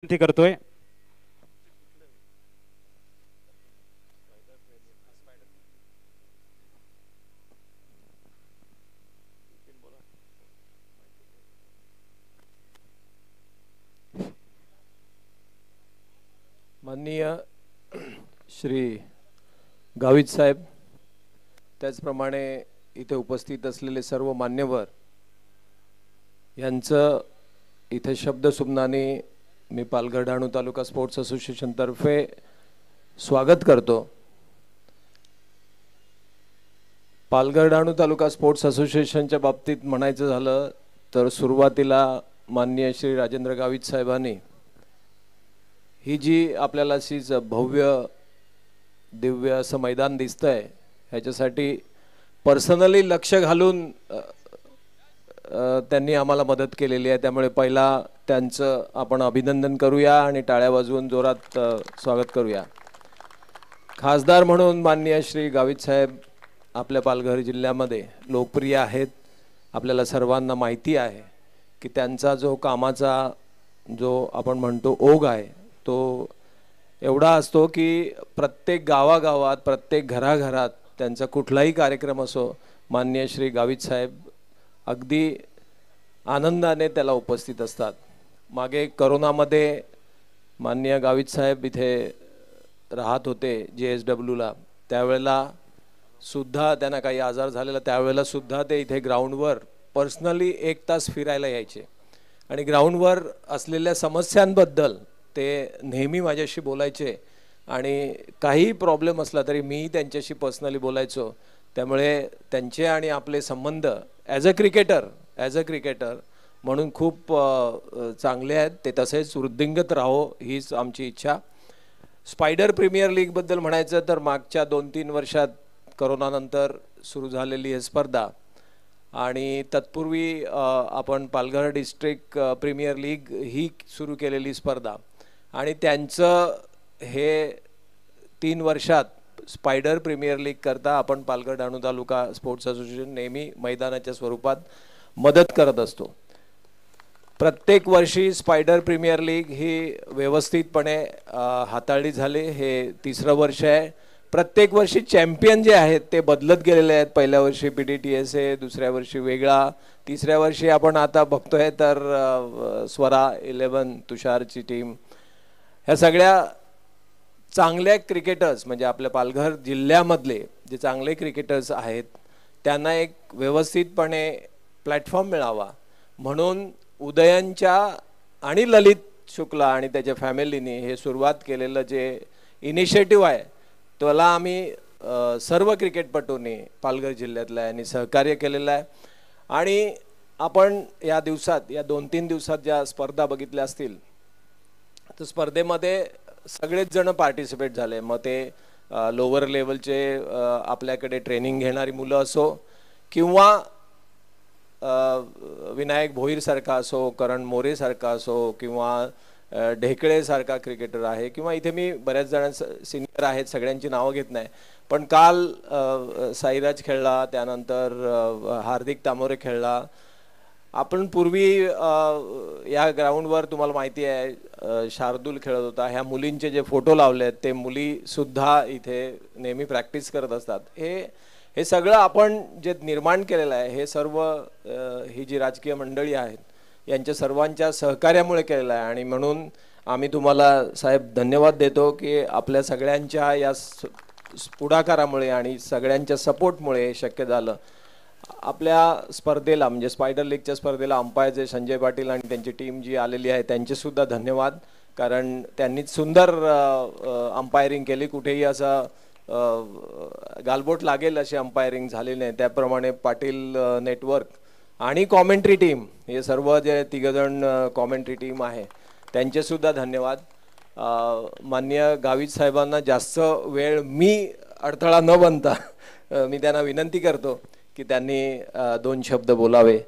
विनंती करतोय। माननीय श्री गावित साहेब, त्याचप्रमाणे इथे उपस्थित असलेले सर्व मान्यवर यांचं इथे शब्दसुमनाने मी पालघर डहाणू तालुका स्पोर्ट्स असोसिएशन तर्फे स्वागत करतो। पालघर डहाणू तालुका स्पोर्ट्स असोसिएशनच्या बाबतीत म्हणायचं झालं तर सुरुवातीला माननीय श्री राजेंद्र गावित साहेबांनी ही जी आपल्याला अशीच भव्य दिव्य असं मैदान दिसतंय ह्याच्यासाठी पर्सनली लक्ष घालून त्यांनी आम्हाला मदत केलेली आहे। त्यामुळे पहिला त्यांचं आपण अभिनंदन करूया आणि टाळ्या वाजवून जोरात स्वागत करूया। खासदार म्हणून माननीय श्री गावित साहेब आपल्या पालघर जिल्ह्यामध्ये लोकप्रिय आहेत। आपल्याला सर्वांना माहिती आहे की त्यांचा जो कामाचा जो आपण म्हणतो ओघ आहे तो एवढा असतो की प्रत्येक गावागावात प्रत्येक घराघरात त्यांचा कुठलाही कार्यक्रम असो माननीय श्री गावित साहेब अगदी आनंदाने त्याला उपस्थित असतात। मागे कोरोनामध्ये माननीय गावित साहेब इथे राहत होते JSWला, त्यावेळेला सुद्धा त्यांना काही आजार झालेला, त्यावेळेला सुद्धा ते इथे ग्राउंडवर पर्सनली 1 तास फिरायला यायचे आणि ग्राउंडवर असलेल्या समस्यांबद्दल ते नेहमी माझ्याशी बोलायचे आणि काही प्रॉब्लेम असला तरी मी त्यांच्याशी पर्सनली बोलायचो। त्यामुळे त्यांचे आणि आपले संबंध ॲज अ क्रिकेटर म्हणून खूप चांगले आहेत। ते तसेच वृद्धिंगत राहो हीच आमची इच्छा। स्पायडर प्रीमियर लीगबद्दल म्हणायचं तर मागच्या 2-3 वर्षात कोरोनानंतर सुरू झालेली ही स्पर्धा आणि तत्पूर्वी आपण पालघर डिस्ट्रिक्ट प्रीमियर लीग ही सुरू केलेली स्पर्धा आणि त्यांचं हे 3 वर्षात स्पायडर प्रीमियर लीग करता आपण पालघर डहाणू तालुका स्पोर्ट्स असोसिएशन नेहमी मैदानाच्या स्वरूपात मदत करत असतो। प्रत्येक वर्षी स्पायडर प्रीमियर लीग ही व्यवस्थितपणे हाताळली झाली। हे 3रं वर्ष आहे। प्रत्येक वर्षी चॅम्पियन जे आहेत ते बदलत गेलेले आहेत। पहिल्या वर्षी PTTSA, दुसऱ्या वर्षी वेगळा, तिसऱ्या वर्षी आपण आता बघतोय तर स्वरा 11 तुषारची टीम। ह्या सगळ्या चांगल्या क्रिकेटर्स म्हणजे आपल्या पालघर जिल्ह्यामधले जे चांगले क्रिकेटर्स आहेत त्यांना एक व्यवस्थितपणे प्लॅटफॉर्म मिळावा म्हणून उदयनच्या आणि ललित शुक्ला आणि त्याच्या फॅमिलीने हे सुरुवात केलेलं जे इनिशिएटिव्ह आहे त्याला आम्ही सर्व क्रिकेटपटूंनी पालघर जिल्ह्यातल्या यांनी सहकार्य केलेलं आहे। आणि आपण या दिवसात या 2-3 दिवसात ज्या स्पर्धा बघितल्या असतील तर स्पर्धेमध्ये सगळेच जण पार्टिसिपेट झाले। मग ते लोअर लेवलचे आपल्याकडे ट्रेनिंग घेणारी मुलं असो किंवा विनायक भोईरसारखा असो, करण मोरेसारखा असो किंवा ढेकळे सारखा क्रिकेटर आहे किंवा इथे मी बऱ्याच जणांचं सिनियर आहेत सगळ्यांची नावं घेत नाही पण काल साईराज खेळला, त्यानंतर हार्दिक तामोरे खेळला। आपण पूर्वी या ग्राउंडवर तुम्हाला माहिती आहे शार्दूल खेळत होता। ह्या मुलींचे जे फोटो लावले आहेत ते मुलीसुद्धा इथे नेहमी प्रॅक्टिस करत असतात। हे सगळं आपण जे निर्माण केलेलं आहे हे सर्व ही जी राजकीय मंडळी आहेत यांच्या सर्वांच्या सहकार्यामुळे केलेलं आहे आणि म्हणून आम्ही तुम्हाला साहेब धन्यवाद देतो की आपल्या सगळ्यांच्या या पुढाकारामुळे आणि सगळ्यांच्या सपोर्टमुळे हे शक्य झालं। आपल्या स्पर्धेला म्हणजे स्पायडर लीगच्या स्पर्धेला अंपायर जे संजय पाटील आणि त्यांची टीम जी आलेली आहे त्यांचेसुद्धा धन्यवाद, कारण त्यांनी सुंदर अंपायरिंग केली। कुठेही असं गालबोट लागेल अशी अंपायरिंग झालेली नाही। त्याप्रमाणे पाटील नेटवर्क आणि कॉमेंट्री टीम हे सर्व जे 3 जण कॉमेंट्री टीम आहे त्यांचेसुद्धा धन्यवाद। माननीय गावित साहेबांना जास्त वेळ मी अडथळा न बनता मी त्यांना विनंती करतो की त्यांनी 2 शब्द बोलावे।